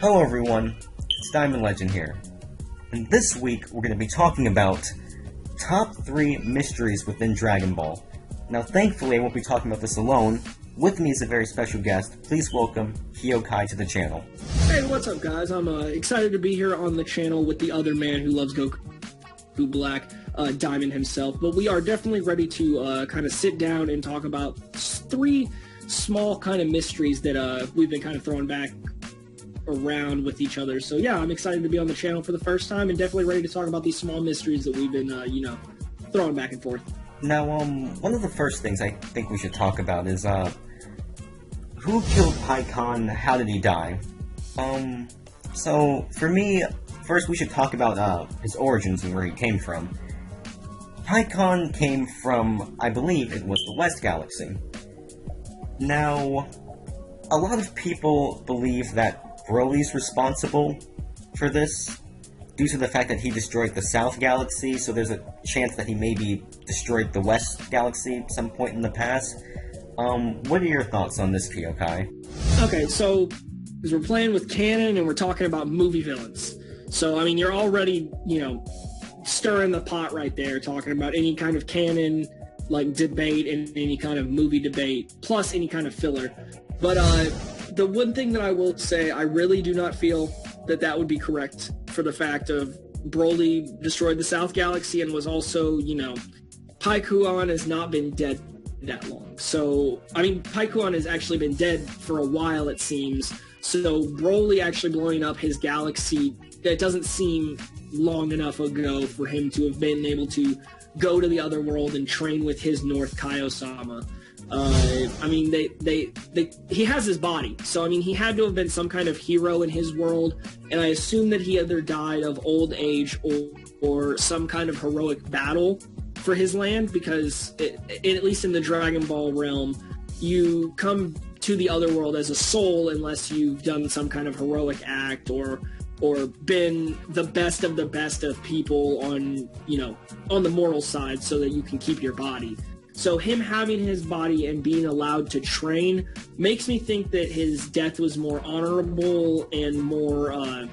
Hello everyone, it's Diamond Legend here, and this week we're going to be talking about top 3 mysteries within Dragon Ball. Now thankfully I won't be talking about this alone. With me is a very special guest. Please welcome Kihokai to the channel. Hey, what's up guys? I'm excited to be here on the channel with the other man who loves Goku Black, Diamond himself. But we are definitely ready to kind of sit down and talk about 3 small kind of mysteries that we've been kind of throwing back around with each other. So yeah, I'm excited to be on the channel for the first time and definitely ready to talk about these small mysteries that we've been, throwing back and forth. Now, one of the first things I think we should talk about is, who killed Pikkon? How did he die? So, for me, first we should talk about, his origins and where he came from. Pikkon came from, I believe it was the West Galaxy. Now, a lot of people believe that Broly's responsible for this, due to the fact that he destroyed the South Galaxy, so there's a chance that he maybe destroyed the West Galaxy at some point in the past. What are your thoughts on this, Kihokai? Okay, so, because we're playing with canon and we're talking about movie villains. So, I mean, you're already, stirring the pot right there, talking about any kind of canon, like, debate and any kind of movie debate, plus any kind of filler. But, the one thing that I will say, I really do not feel that that would be correct for the fact of Broly destroyed the South Galaxy and was also, Pikkon has not been dead that long. So, I mean, Pikkon has actually been dead for a while, it seems. So, Broly actually blowing up his galaxy, that doesn't seem long enough ago for him to have been able to go to the other world and train with his North Kaiosama. I mean, he has his body, so I mean, he had to have been some kind of hero in his world, and I assume that he either died of old age or some kind of heroic battle for his land, because at least in the Dragon Ball realm, you come to the other world as a soul unless you've done some kind of heroic act or been the best of people on, on the moral side so that you can keep your body. So him having his body and being allowed to train makes me think that his death was more honorable and more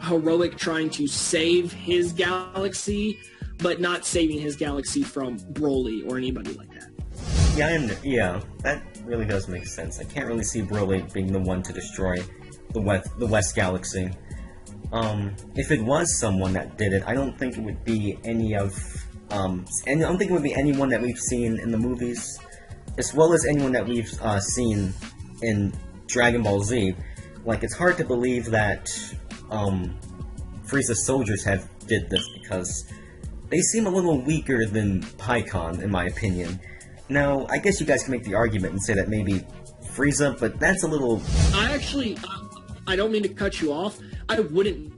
heroic, trying to save his galaxy, but not saving his galaxy from Broly or anybody like that. Yeah, that really does make sense. I can't really see Broly being the one to destroy the West Galaxy. If it was someone that did it, I don't think it would be and I don't think it would be anyone that we've seen in the movies, as well as anyone that we've seen in Dragon Ball Z. Like, it's hard to believe that Frieza's soldiers did this, because they seem a little weaker than Pikkon, in my opinion. Now, I guess you guys can make the argument and say that maybe Frieza, but that's a little... I don't mean to cut you off. I wouldn't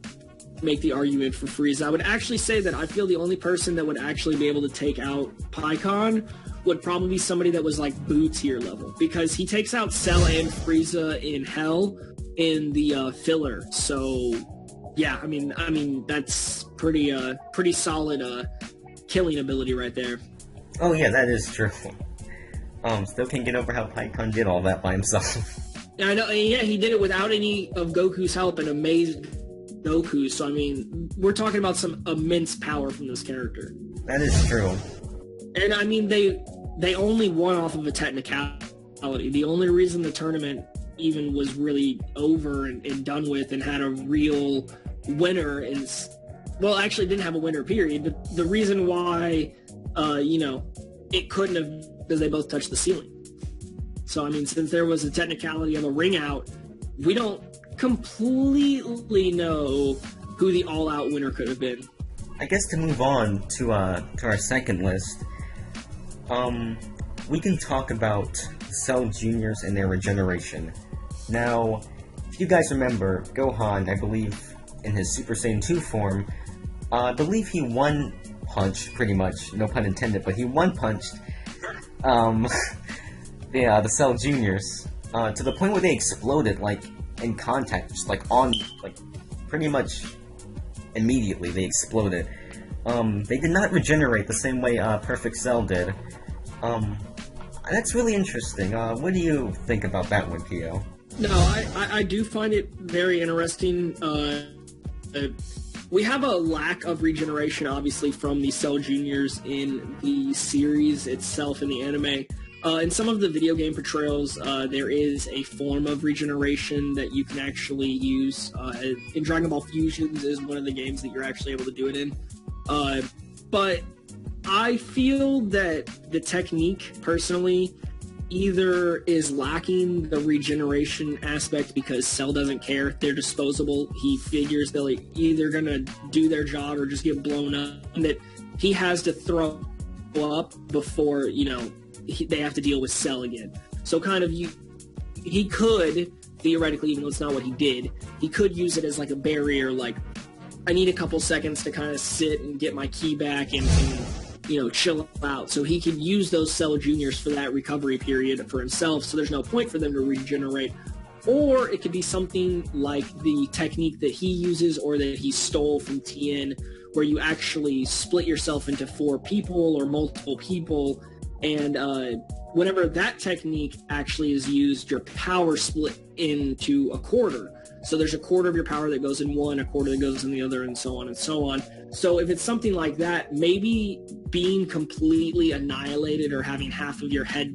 make the argument for Frieza. I would actually say that I feel the only person that would actually be able to take out Pikkon would probably be somebody that was like Boo tier level, because he takes out Cell and Frieza in Hell in the filler. So yeah, I mean that's pretty solid killing ability right there. Oh yeah, that is true. Still can't get over how Pikkon did all that by himself. I know, yeah, he did it without any of Goku's help and amazed Goku, so I mean, we're talking about some immense power from this character. That is true. And I mean, they only won off of a technicality. The only reason the tournament even was really over and done with and had a real winner is, well, actually didn't have a winner, period, but the reason why, it couldn't have, because they both touched the ceiling. So, I mean, since there was a technicality of a ring out, we don't completely know who the all-out winner could have been. I guess to move on to our second list, we can talk about Cell Juniors and their regeneration. Now, if you guys remember, Gohan, I believe, in his Super Saiyan 2 form, I believe he one-punched, pretty much, no pun intended, but he one-punched, the Cell Juniors, to the point where they exploded, like, in contact, just pretty much immediately they exploded. They did not regenerate the same way Perfect Cell did. That's really interesting. What do you think about that one, Pio? No, I do find it very interesting. We have a lack of regeneration, obviously, from the Cell Juniors in the series itself in the anime. In some of the video game portrayals, there is a form of regeneration that you can actually use. In Dragon Ball Fusions is one of the games that you're actually able to do it in. But I feel that the technique, personally, either is lacking the regeneration aspect because Cell doesn't care. They're disposable. He figures they're either going to do their job or just get blown up, and that he has to throw up before, they have to deal with Cell again. So kind of he could, theoretically, even though it's not what he did, he could use it as like a barrier, like, I need a couple seconds to kind of sit and get my ki back and chill out. So he could use those Cell Juniors for that recovery period for himself, so there's no point for them to regenerate. Or it could be something like the technique that he uses or that he stole from Tien, where you actually split yourself into 4 people or multiple people, and whenever that technique actually is used, your power split into a quarter. So there's a quarter of your power that goes in one, a quarter that goes in the other, and so on and so on. So if it's something like that, maybe being completely annihilated or having half of your head,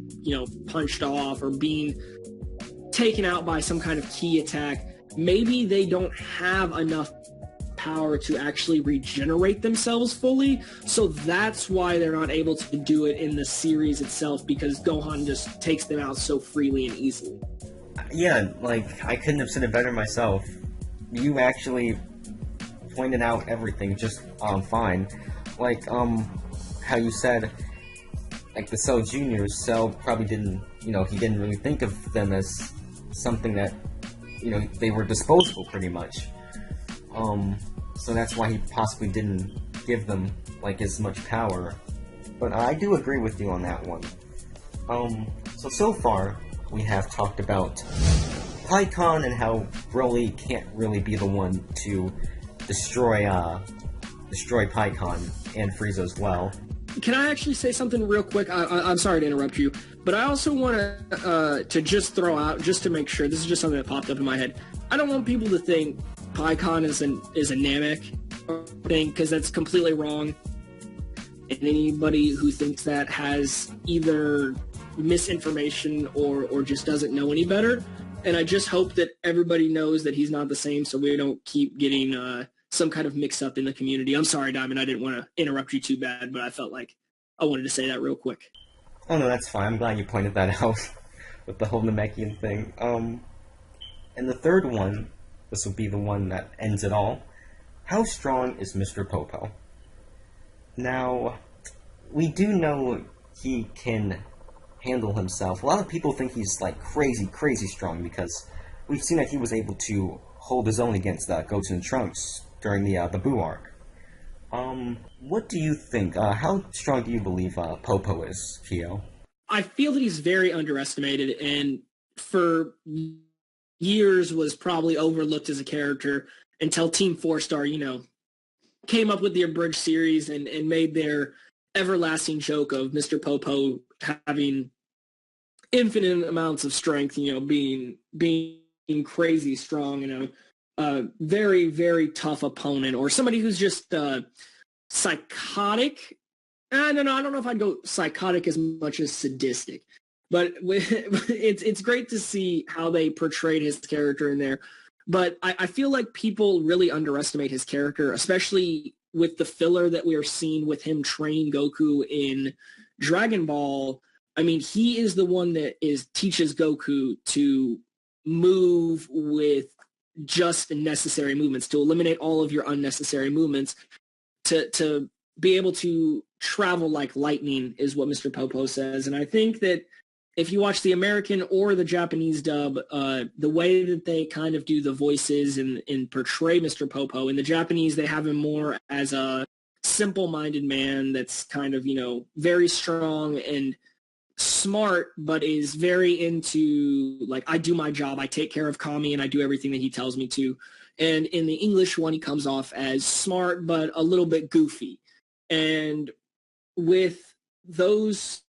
punched off or being taken out by some kind of ki attack, maybe they don't have enough power to actually regenerate themselves fully. So that's why they're not able to do it in the series itself, because Gohan just takes them out so freely and easily. Yeah, I couldn't have said it better myself. You actually pointed out everything just fine. How you said, the Cell Juniors, Cell probably didn't, he didn't really think of them as something that, they were disposable pretty much. So that's why he possibly didn't give them, as much power. But I do agree with you on that one. So far, we have talked about Pikkon and how Broly can't really be the one to destroy Pikkon and Frieza as well. Can I actually say something real quick? I'm sorry to interrupt you, but I also want to just throw out, just to make sure, this is just something that popped up in my head. I don't want people to think Pikkon is a Namek thing, because that's completely wrong. And anybody who thinks that has either misinformation or just doesn't know any better. And I just hope that everybody knows that he's not the same, so we don't keep getting some kind of mix-up in the community. I'm sorry, Diamond, I didn't want to interrupt you too bad, but I felt like I wanted to say that real quick. Oh no, that's fine. I'm glad you pointed that out with the whole Namekian thing. And the third one, this will be the one that ends it all. How strong is Mr. Popo? Now, we do know he can handle himself. A lot of people think he's crazy strong, because we've seen that he was able to hold his own against Goten and Trunks during the Buu arc. What do you think? How strong do you believe Popo is, Kyo? I feel that he's very underestimated, and for years was probably overlooked as a character until Team 4-Star, came up with the abridged series and made their everlasting joke of Mr. Popo having infinite amounts of strength, being crazy strong, a very, very tough opponent, or somebody who's just psychotic. No, I don't know if I'd go psychotic as much as sadistic, but it's great to see how they portrayed his character in there. But I feel like people really underestimate his character, especially with the filler that we are seeing with him training Goku in Dragon Ball. I mean, he is the one that teaches Goku to move with just the necessary movements, to eliminate all of your unnecessary movements, to be able to travel like lightning, is what Mr. Popo says. And I think that if you watch the American or the Japanese dub, the way that they kind of do the voices and portray Mr. Popo, in the Japanese, they have him more as a simple-minded man that's kind of, very strong and smart, but is very into, I do my job, I take care of Kami, and I do everything that he tells me to. And in the English one, he comes off as smart, but a little bit goofy. And with those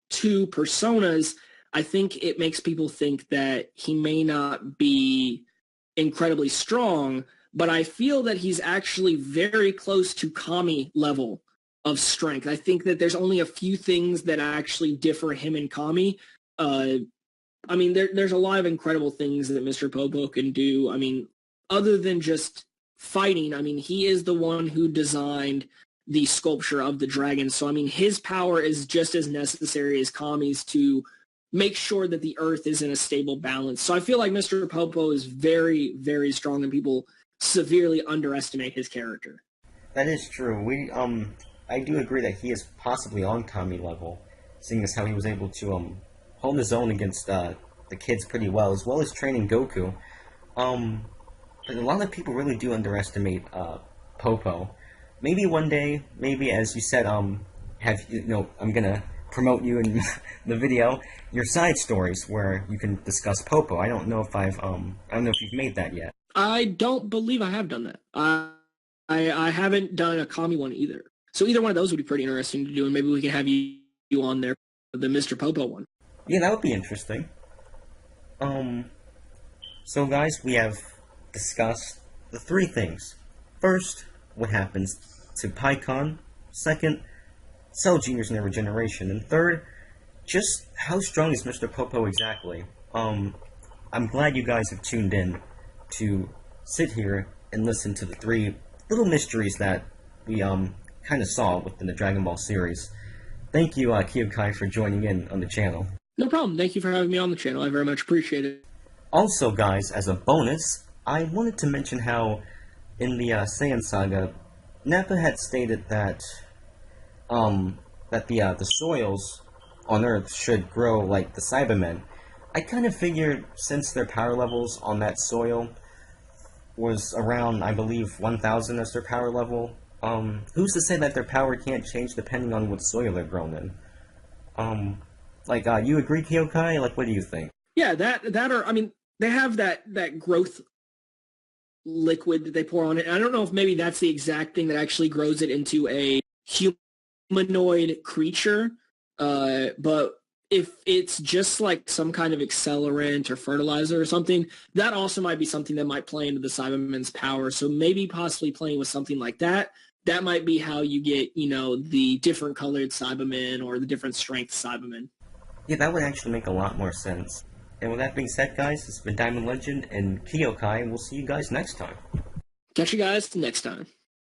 two personas, I think it makes people think that he may not be incredibly strong, but I feel that he's actually very close to Kami level of strength. I think that there's only a few things that actually differ him and Kami. I mean, there's a lot of incredible things that Mr. Popo can do. I mean, other than just fighting, I mean, he is the one who designed the sculpture of the dragon. So, I mean, his power is just as necessary as Kami's to make sure that the earth is in a stable balance. So I feel like Mr. Popo is very, very strong, and people severely underestimate his character. That is true. I do agree that he is possibly on Kami level, seeing as how he was able to hold his own against the kids pretty well as training Goku. But a lot of people really do underestimate Popo. Maybe one day, maybe as you said, I'm gonna promote you in the video, your side stories where you can discuss Popo. I don't know if you've made that yet. I don't believe I have done that. I haven't done a Kami one either. So either one of those would be pretty interesting to do, and maybe we can have you on there, the Mr. Popo one. Yeah, that would be interesting. So guys, we have discussed the three things. First, what happens to Pikkon. Second, Cell Juniors and their regeneration. And third, just how strong is Mr. Popo exactly? I'm glad you guys have tuned in to sit here and listen to the three little mysteries that we kind of saw within the Dragon Ball series. Thank you, Kihokai, for joining in on the channel. No problem. Thank you for having me on the channel. I very much appreciate it. Also, guys, as a bonus, I wanted to mention how in the Saiyan Saga, Nappa had stated that the soils on Earth should grow like the Cybermen. I kind of figured since their power levels on that soil was around, I believe, 1,000 as their power level, who's to say that their power can't change depending on what soil they're grown in? You agree, Kihokai? Like, what do you think? Yeah, I mean, they have that growth liquid that they pour on it. And I don't know if maybe that's the exact thing that actually grows it into a humanoid creature, but if it's just like some kind of accelerant or fertilizer or something, that also might be something that might play into the Cybermen's power. So maybe possibly playing with something like that, that might be how you get, the different colored Cybermen or the different strength Cybermen. Yeah, that would actually make a lot more sense. And with that being said, guys, this has been Diamond Legend and Kihokai, and we'll see you guys next time. Catch you guys next time.